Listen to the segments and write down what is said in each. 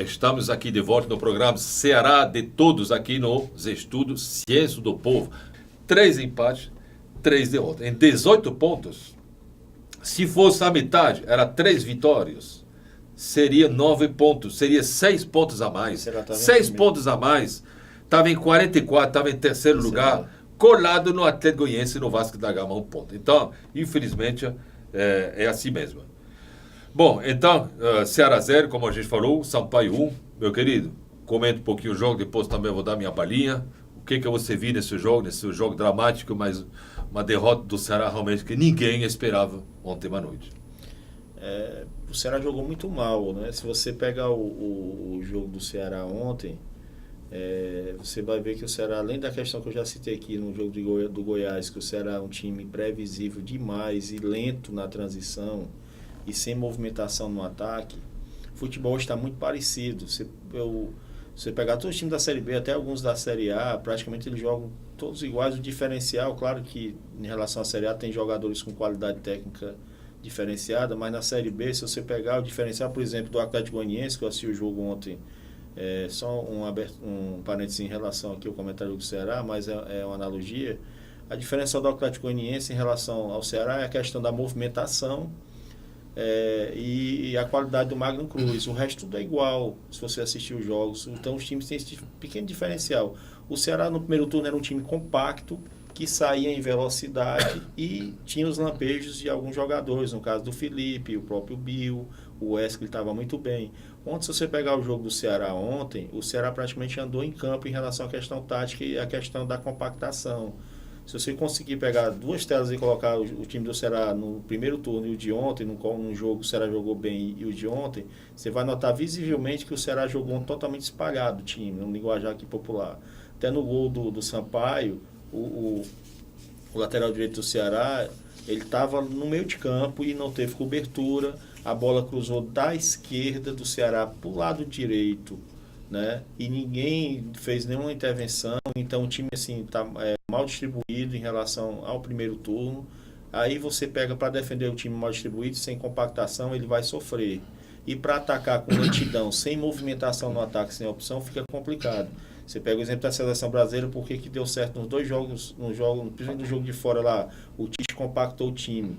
Estamos aqui de volta no programa Ceará de Todos, aqui nos estudos Ciência do Povo. 3 empates, 3 derrotas. Em 18 pontos, se fosse a metade, era 3 vitórias. Seria 9 pontos, seria 6 pontos a mais. 6 pontos a mais. Estava em 44, estava em terceiro lugar, colado no Atlético Goianiense e no Vasco da Gama, 1 ponto. Então, infelizmente, é assim mesmo. Bom, então, Ceará 0, como a gente falou, Sampaio 1. Meu querido, comenta um pouquinho o jogo, depois também vou dar minha palhinha. O que você viu nesse jogo dramático, mas uma derrota do Ceará realmente que ninguém esperava ontem à noite. O Ceará jogou muito mal, né? Se você pegar o jogo do Ceará ontem, você vai ver que o Ceará, além da questão que eu já citei aqui no jogo do Goiás, que o Ceará é um time previsível demais e lento na transição, e sem movimentação no ataque, o futebol está muito parecido. Você pegar todos os times da Série B, até alguns da Série A, praticamente eles jogam todos iguais. O diferencial, claro que em relação à Série A tem jogadores com qualidade técnica diferenciada, mas na Série B, se você pegar o diferencial, por exemplo, do Atlético Goianiense, que eu assisti o jogo ontem, só um parênteses em relação aqui ao comentário do Ceará, mas é uma analogia. A diferença do Atlético Goianiense em relação ao Ceará é a questão da movimentação, e a qualidade do Magno Cruz. O resto tudo é igual, se você assistir os jogos. Então os times têm esse pequeno diferencial. O Ceará no primeiro turno era um time compacto, que saía em velocidade e tinha os lampejos de alguns jogadores, no caso do Felipe, o próprio Bill, o Wesley estava muito bem. Ontem, se você pegar o jogo do Ceará ontem, o Ceará praticamente andou em campo em relação à questão tática e à questão da compactação. Se você conseguir pegar 2 telas e colocar o time do Ceará no primeiro turno e o de ontem, num jogo o Ceará jogou bem e o de ontem, você vai notar visivelmente que o Ceará jogou totalmente espalhado o time, no linguajar aqui popular. Até no gol do Sampaio, o lateral direito do Ceará, ele estava no meio de campo e não teve cobertura, a bola cruzou da esquerda do Ceará para o lado direito, né? E ninguém fez nenhuma intervenção, então o time assim está mal distribuído em relação ao primeiro turno. Aí você pega para defender o time mal distribuído, sem compactação, ele vai sofrer. E para atacar com lentidão, sem movimentação no ataque, sem opção, fica complicado. Você pega o exemplo da seleção brasileira, porque que deu certo nos 2 jogos, principalmente no jogo de fora lá, o Tite compactou o time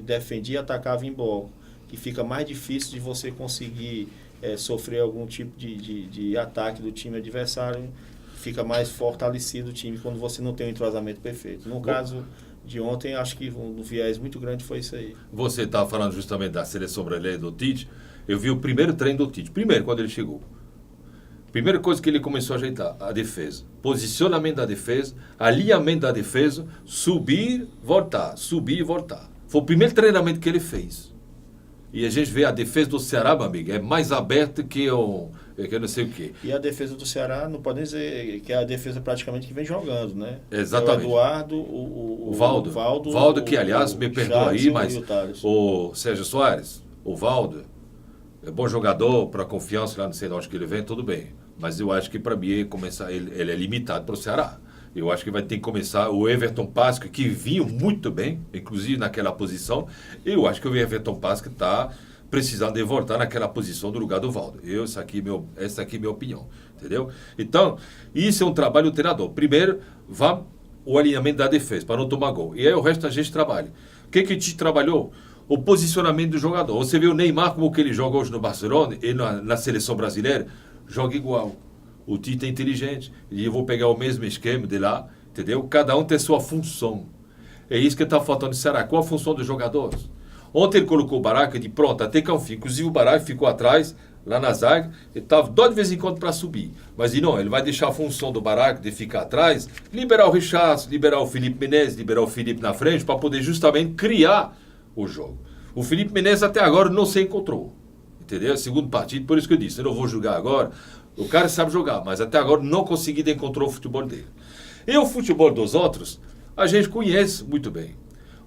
defendia e atacava em bloco, que fica mais difícil de você conseguir sofrer algum tipo de ataque do time adversário, fica mais fortalecido o time quando você não tem um entrosamento perfeito. No caso de ontem, acho que um viés muito grande foi isso aí. Você estava falando justamente da seleção brasileira do Tite. Eu vi o primeiro treino do Tite. Primeiro, quando ele chegou. Primeira coisa que ele começou a ajeitar, a defesa. Posicionamento da defesa, alinhamento da defesa, subir, voltar, subir e voltar. Foi o primeiro treinamento que ele fez. E a gente vê a defesa do Ceará, meu amigo, é mais aberta que eu não sei o quê. E a defesa do Ceará, não pode dizer que é a defesa praticamente que vem jogando, né? Exatamente. O Eduardo, o Valdo. Valdo, que aliás, me perdoa aí, mas o Sérgio Soares, o Valdo, é bom jogador, para confiança, lá não sei de onde que ele vem, tudo bem. Mas eu acho que para mim ele é limitado para o Ceará. Eu acho que vai ter que começar o Everton Pasco, que vinha muito bem, inclusive naquela posição. Eu acho que o Everton Pasco está precisando de voltar naquela posição do lugar do Valdo. Essa aqui é minha opinião, entendeu? Então, isso é um trabalho do treinador. Primeiro, o alinhamento da defesa, para não tomar gol. E aí o resto a gente trabalha. O que a gente trabalhou? O posicionamento do jogador. Você vê o Neymar, como que ele joga hoje no Barcelona, e na seleção brasileira, joga igual. O Tite é inteligente. E eu vou pegar o mesmo esquema de lá, entendeu? Cada um tem sua função. É isso que está faltando no Ceará. Qual a função dos jogadores? Ontem ele colocou o Baraca de pronto, até que é um fim. Inclusive o Baraca ficou atrás, lá na zaga. Ele estava de vez em quando para subir. Mas ele vai deixar a função do Baraca de ficar atrás, liberar o Richard, liberar o Felipe Menezes, liberar o Felipe na frente, para poder justamente criar o jogo. O Felipe Menezes até agora não se encontrou. Entendeu? Segundo partido, por isso que eu disse, eu não vou julgar agora. O cara sabe jogar, mas até agora não consegui encontrar o futebol dele. E o futebol dos outros, a gente conhece muito bem.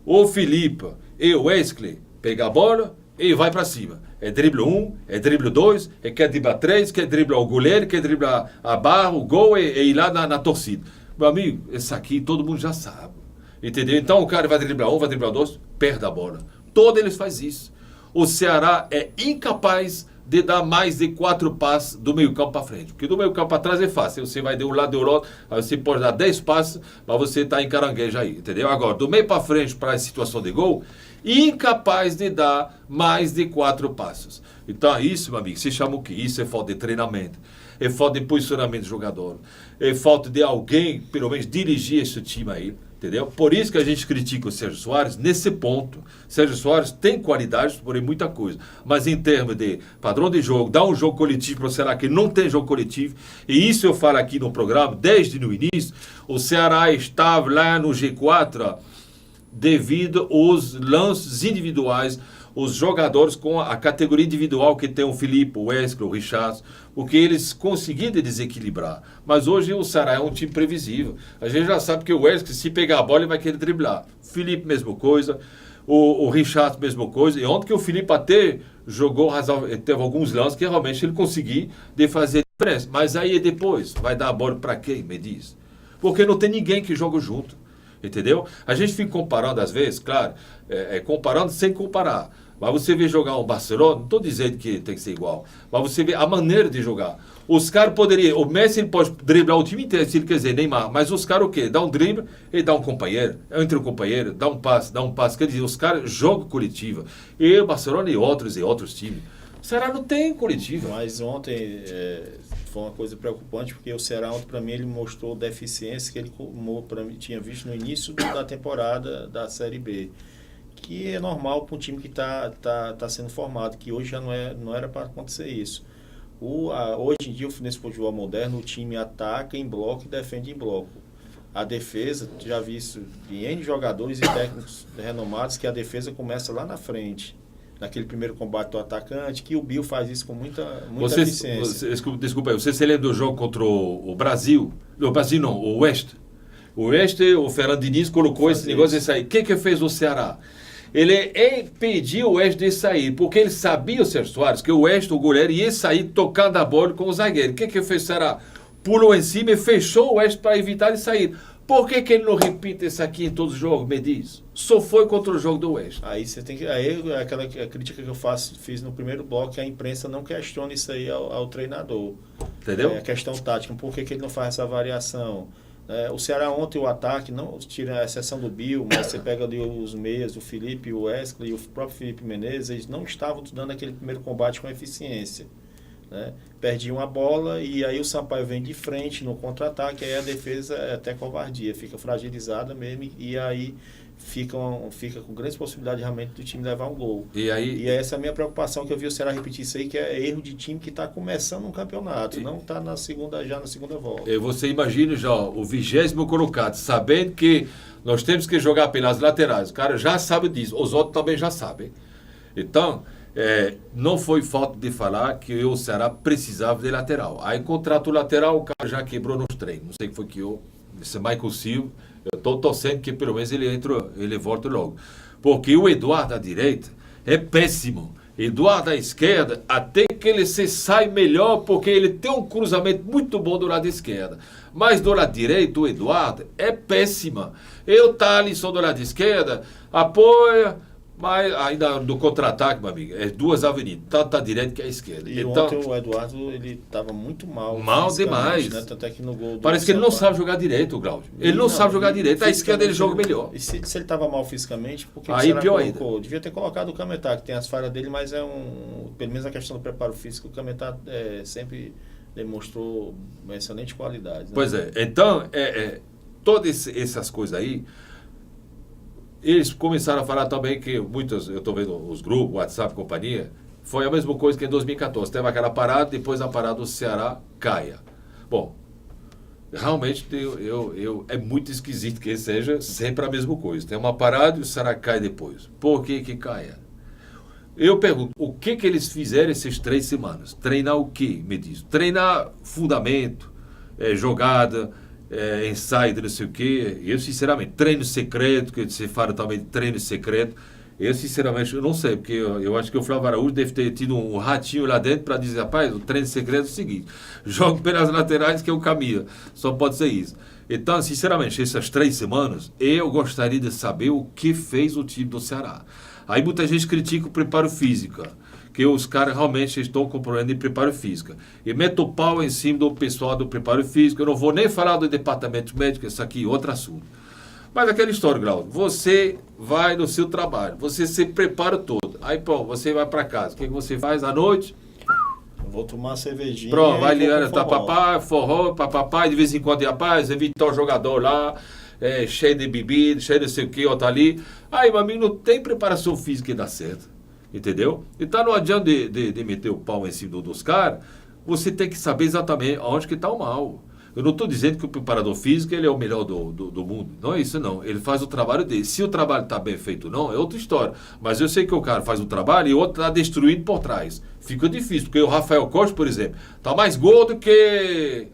O Felipe e o Wesley pegam a bola e vai para cima. É drible 1, é drible 2, quer driblar 3, quer driblar o goleiro, quer driblar a barra, o gol e ir lá na torcida. Meu amigo, isso aqui todo mundo já sabe. Entendeu? Então o cara vai driblar 1, vai driblar 2, perde a bola. Todos eles fazem isso. O Ceará é incapaz de dar mais de 4 passes do meio campo para frente. Porque do meio campo para trás é fácil. Você vai de um lado e do outro, aí você pode dar 10 passes, mas você está em caranguejo aí, entendeu? Agora, do meio para frente para a situação de gol, incapaz de dar mais de 4 passos. Então, isso, meu amigo, se chama o quê? Isso é falta de treinamento, é falta de posicionamento do jogador, é falta de alguém, pelo menos, dirigir esse time aí. Entendeu? Por isso que a gente critica o Sérgio Soares nesse ponto. Sérgio Soares tem qualidades, porém muita coisa. Mas em termos de padrão de jogo, dá um jogo coletivo para o Ceará que não tem jogo coletivo. E isso eu falo aqui no programa, desde no início. O Ceará estava lá no G4 devido aos lances individuais, os jogadores com a categoria individual que tem o Felipe, o Wesley, o Richard, porque eles conseguiram desequilibrar. Mas hoje o Ceará é um time previsível. A gente já sabe que o Wesley, se pegar a bola, ele vai querer driblar. Felipe, mesma coisa. O Richard, mesma coisa. E ontem que o Felipe até jogou, teve alguns lances que realmente ele conseguiu de fazer diferença. Mas aí depois, vai dar a bola para quem, me diz? Porque não tem ninguém que joga junto. Entendeu? A gente fica comparando às vezes, claro, comparando sem comparar. Mas você vê jogar um Barcelona, não estou dizendo que tem que ser igual, mas você vê a maneira de jogar. Os caras poderiam, o Messi ele pode driblar o time inteiro, se ele quiser, Neymar, mas os caras o quê? Dá um drible e dá um companheiro, entre o companheiro, dá um passe. Quer dizer, os caras jogam coletiva. E o Barcelona e outros times. O Ceará não tem coletivo. Mas ontem foi uma coisa preocupante, porque o Ceará ontem, para mim, ele mostrou deficiência que ele tinha visto no início da temporada da Série B. Que é normal para um time que está sendo formado, que hoje já não era para acontecer isso. Hoje em dia, nesse futebol moderno, o time ataca em bloco e defende em bloco. A defesa, já vi isso de N jogadores e técnicos renomados, que a defesa começa lá na frente, naquele primeiro combate do atacante, que o Bill faz isso com muita eficiência. Desculpa aí, você se lembra do jogo contra o Brasil? O Brasil não, o Oeste. O Oeste, o Fernando Diniz colocou esse negócio de sair. O que fez o Ceará? Ele impediu o Wesley de sair, porque ele sabia, o Sérgio Soares, que o Wesley, o goleiro, ia sair tocando a bola com o zagueiro. O que fez o Ceará? Pulou em cima e fechou o Wesley para evitar de sair. Por que ele não repite isso aqui em todos os jogos, me diz? Só foi contra o jogo do Wesley. Aí você tem que. Aí aquela crítica que eu fiz no primeiro bloco, que a imprensa não questiona isso aí ao treinador. Entendeu? A questão tática, por que ele não faz essa variação? O Ceará ontem, o ataque, não tira a exceção do Bill, mas você pega ali os meias, o Felipe, o Wesley e o próprio Felipe Menezes, eles não estavam dando aquele primeiro combate com eficiência. Né? Perdiam a bola e aí o Sampaio vem de frente no contra-ataque, aí a defesa é até covardia, fica fragilizada mesmo e aí fica com grandes possibilidades realmente do time levar um gol. E essa é a minha preocupação, que eu vi o Ceará repetir isso aí, que é erro de time que está começando um campeonato, não está na segunda volta. E você imagina já o 20º colocado, sabendo que nós temos que jogar pelas laterais. O cara já sabe disso, os outros também já sabem. Então, não foi falta de falar que o Ceará precisava de lateral. Aí contrato lateral, o cara já quebrou nos treinos. Não sei o que foi que esse Michael Silva, eu estou torcendo que pelo menos ele volte logo. Porque o Eduardo à direita é péssimo. Eduardo à esquerda, até que ele se sai melhor, porque ele tem um cruzamento muito bom do lado esquerdo. Mas do lado direito, o Eduardo é péssima. Eu, Thalisson, do lado esquerda, apoia, mas ainda no contra-ataque, meu amigo, é duas avenidas, tanto a direita que a esquerda. E então, ontem o Eduardo, ele estava muito mal. Mal demais. Né? Tanto é que no gol parece que ele não sabe jogar direito, Cláudio. Ele não sabe jogar direito, a esquerda ele joga melhor. E se ele estava mal fisicamente, porque aí pior ainda. Devia ter colocado o Cametá, que tem as falhas dele, mas pelo menos a questão do preparo físico, o Cametá sempre demonstrou uma excelente qualidade. Né? Pois é, então, todas essas coisas aí, eles começaram a falar também que muitos, eu estou vendo os grupos, WhatsApp, companhia, foi a mesma coisa que em 2014. Teve aquela parada, depois a parada do Ceará caia. Bom, realmente é muito esquisito que seja sempre a mesma coisa. Tem uma parada e o Ceará cai depois. Por que caia? Eu pergunto, o que eles fizeram essas 3 semanas? Treinar o quê, me diz? Treinar fundamento, jogada, ensaio, não sei o quê. Eu, sinceramente, treino secreto, que você fala também de treino secreto. Eu, sinceramente, eu não sei, porque eu acho que o Flávio Araújo deve ter tido um ratinho lá dentro para dizer, rapaz, o treino secreto é o seguinte, jogo pelas laterais que é o caminho. Só pode ser isso. Então, sinceramente, essas 3 semanas, eu gostaria de saber o que fez o time do Ceará. Aí muita gente critica o preparo físico, que os caras realmente estão com problema de preparo físico. E meto o pau em cima do pessoal do preparo físico. Eu não vou nem falar do departamento médico, isso aqui é outro assunto. Mas aquela história, Glaucio, você vai no seu trabalho, você se prepara todo. Aí, pô, você vai para casa. O que você faz à noite? Vou tomar uma cervejinha. Pronto, vai ligando, tá papá, forró, papapá, de vez em quando, rapaz, evitar o jogador lá, cheio de bebida, cheio de sei o que, outro ali. Aí, meu amigo, não tem preparação física que dá certo. Entendeu? Então não adianta de meter o pau em cima dos caras, você tem que saber exatamente onde que está o mal. Eu não estou dizendo que o preparador físico ele é o melhor do mundo. Não é isso, não. Ele faz o trabalho dele. Se o trabalho está bem feito ou não, é outra história. Mas eu sei que o cara faz o trabalho e o outro está destruído por trás. Fica difícil, porque o Rafael Costa, por exemplo, está mais gordo que,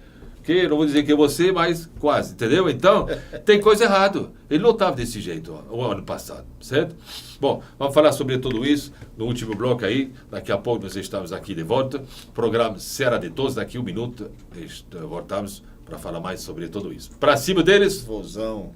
não vou dizer que é você, mas quase, entendeu? Então, tem coisa errada. Ele não estava desse jeito o ano passado, certo? Bom, vamos falar sobre tudo isso no último bloco aí. Daqui a pouco nós estamos aqui de volta. Programa Serra de Todos, daqui 1 minuto voltamos para falar mais sobre tudo isso. Para cima deles, Vozão.